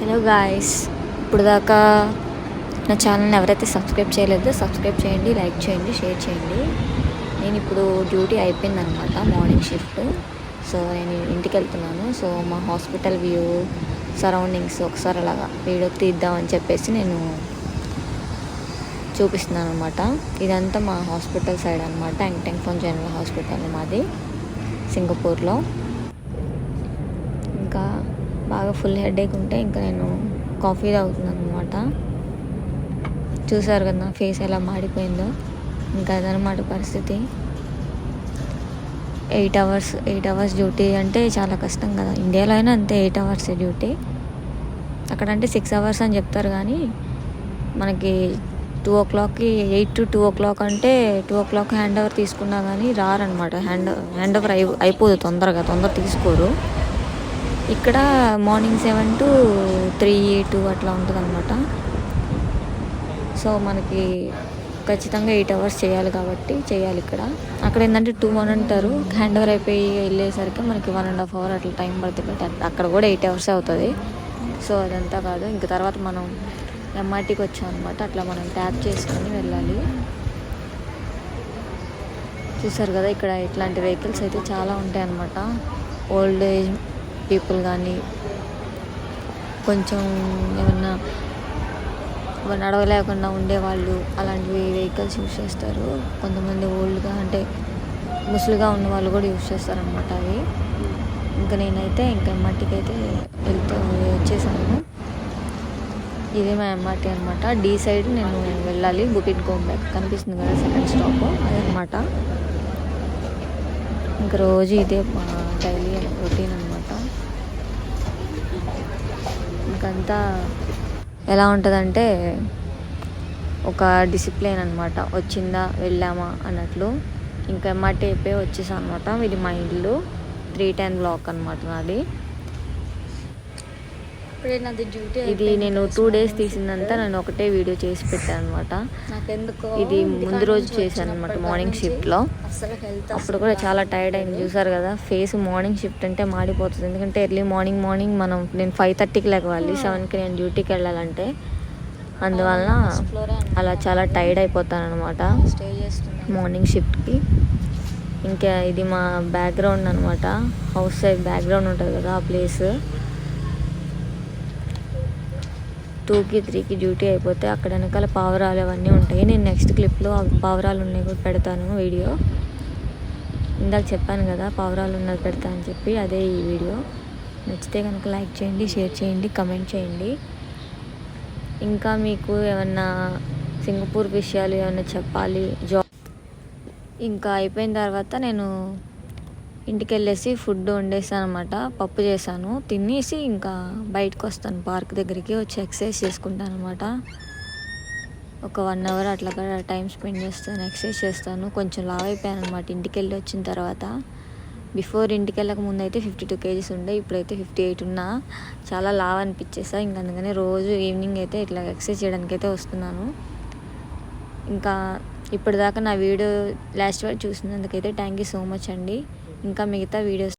Hello guys, ఇప్పుడు దాకా నా ఛానల్ని ఎవరైతే సబ్స్క్రైబ్ చేయలేదో సబ్స్క్రైబ్ చేయండి, లైక్ చేయండి, షేర్ చేయండి. నేను ఇప్పుడు డ్యూటీ అయిపోయిందనమాట, మార్నింగ్ షిఫ్ట్. సో నేను ఇంటికి వెళ్తున్నాను. సో మా హాస్పిటల్ వ్యూ, సరౌండింగ్స్ ఒకసారి అలాగా వీడియో తీద్దామని చెప్పేసి నేను చూపిస్తున్నాను అనమాట. ఇదంతా మా హాస్పిటల్ సైడ్ అనమాట. యాంగ్టెంగ్ఫోన్ జనరల్ హాస్పిటల్ మాది సింగపూర్లో. ఇంకా బాగా ఫుల్ హెడేక్ ఉంటే ఇంకా నేను కాఫీ తాగుతున్నాను అనమాట. చూసారు కదా నా ఫేస్ ఎలా మాడిపోయిందో. ఇంకా అదనమాట పరిస్థితి. 8 అవర్స్ డ్యూటీ అంటే చాలా కష్టం కదా. ఇండియాలో అయినా అంతే, 8 అవర్స్ డ్యూటీ. అక్కడ అంటే 6 అవర్స్ అని చెప్తారు, కానీ మనకి 2 o'clockకి 8 to 2 o'clock అంటే 2 o'clock హ్యాండ్ ఓవర్ తీసుకున్నా కానీ రారనమాట. హ్యాండ్ ఓవర్ అయిపోదు తొందర తీసుకోరు. ఇక్కడ మార్నింగ్ 7 to 3, 2 అట్లా ఉంటుంది అనమాట. సో మనకి ఖచ్చితంగా 8 అవర్స్ చేయాలి కాబట్టి చేయాలి ఇక్కడ. అక్కడ ఏంటంటే 2 అని అంటారు. హ్యాండ్ ఓవర్ అయిపోయి వెళ్ళేసరికి మనకి 1.5 hour అట్లా టైం పడుతుంది. అక్కడ కూడా 8 hours అవుతుంది. సో అదంతా కాదు. ఇంకా తర్వాత మనం ఎంఆర్టీకి వచ్చాం అనమాట. అట్లా మనం ట్యాప్ చేసుకొని వెళ్ళాలి. చూసారు కదా, ఇక్కడ ఇట్లాంటి వెహికల్స్ అయితే చాలా ఉంటాయి అన్నమాట. ఓల్డ్ ఏజ్ పీపుల్ కానీ, కొంచెం ఏమన్నా నడవలేకుండా ఉండేవాళ్ళు అలాంటివి వెహికల్స్ యూజ్ చేస్తారు. కొంతమంది ఓల్డ్గా అంటే ముసలిగా ఉన్న వాళ్ళు కూడా యూజ్ చేస్తారనమాట అవి. ఇంకా నేనైతే ఎంఆర్టీకి అయితే వచ్చేసాను. ఇదే మా ఎంఆర్టీ అనమాట. డి సైడ్ నేను వెళ్ళాలి. బుకిట్ గోంబ్యాక్ కనిపిస్తుంది కదా, సెకండ్ స్టాప్ అదనమాట. ఇంకా రోజు ఇదే మా డైలీ రొటీన్ అనమాట. ఇంకంతా ఎలా ఉంటుందంటే ఒక డిసిప్లిన్ అనమాట. వచ్చిందా వెళ్ళామా అన్నట్లు. ఇంకా ఎంఆర్టీ అయిపోయి వచ్చేసాను అనమాట. ఇది మా ఇల్లు 310 బ్లాక్ అనమాట నాది. ఇది నేను 2 days తీసిందంతా నేను ఒకటే వీడియో చేసి పెట్టాను అనమాట. ఇది ముందు రోజు చేశాను అనమాట మార్నింగ్ షిఫ్ట్లో. అప్పుడు కూడా చాలా టైర్డ్ అయింది. చూసారు కదా ఫేస్. మార్నింగ్ షిఫ్ట్ అంటే మాడిపోతుంది. ఎందుకంటే ఎర్లీ మార్నింగ్ నేను 5:30కి లేవాలి, 7కి నేను డ్యూటీకి వెళ్ళాలంటే. అందువల్ల అలా చాలా టైర్డ్ అయిపోతాను అనమాట మార్నింగ్ షిఫ్ట్కి. ఇంకా ఇది మా బ్యాక్గ్రౌండ్ అనమాట. హౌస్ సైడ్ బ్యాక్గ్రౌండ్ ఉంటుంది కదా ఆ ప్లేస్. 2కి 3కి డ్యూటీ అయిపోతే అక్కడ వెనకాల పావురాలు అవన్నీ ఉంటాయి. నేను నెక్స్ట్ క్లిప్లో పావురాలు ఉన్నాయి కూడా పెడతాను వీడియో. ఇందాక చెప్పాను కదా పావురాలు ఉన్నది పెడతా అని చెప్పి, అదే ఈ వీడియో. నచ్చితే కనుక లైక్ చేయండి, షేర్ చేయండి, కమెంట్ చేయండి. ఇంకా మీకు ఏమన్నా సింగపూర్ విషయాలు ఏమన్నా చెప్పాలి, ఇంకా అయిపోయిన తర్వాత నేను ఇంటికి వెళ్ళేసి ఫుడ్ వండేసాను అనమాట. పప్పు చేశాను. తినేసి ఇంకా బయటకు వస్తాను, పార్క్ దగ్గరికి వచ్చి ఎక్సర్సైజ్ చేసుకుంటాను అనమాట. ఒక 1 hour అట్లా కూడా టైం స్పెండ్ చేస్తాను, ఎక్సర్సైజ్ చేస్తాను. కొంచెం లావ్ అయిపోయాను అనమాట ఇంటికి వెళ్ళి వచ్చిన తర్వాత. బిఫోర్ ఇంటికి వెళ్ళక ముందు అయితే 52 kgs ఉండే, ఇప్పుడైతే 58 ఉన్నా. చాలా లావ్ అనిపించేసా. ఇంకా అందుకని రోజు ఈవినింగ్ అయితే ఇట్లా ఎక్సర్సైజ్ చేయడానికి అయితే వస్తున్నాను. ఇంకా ఇప్పటిదాకా నా వీడియో లాస్ట్ వరకు చూసినందుకైతే థ్యాంక్ యూ సో మచ్ అండి. ఇంకా మిగతా వీడియోస్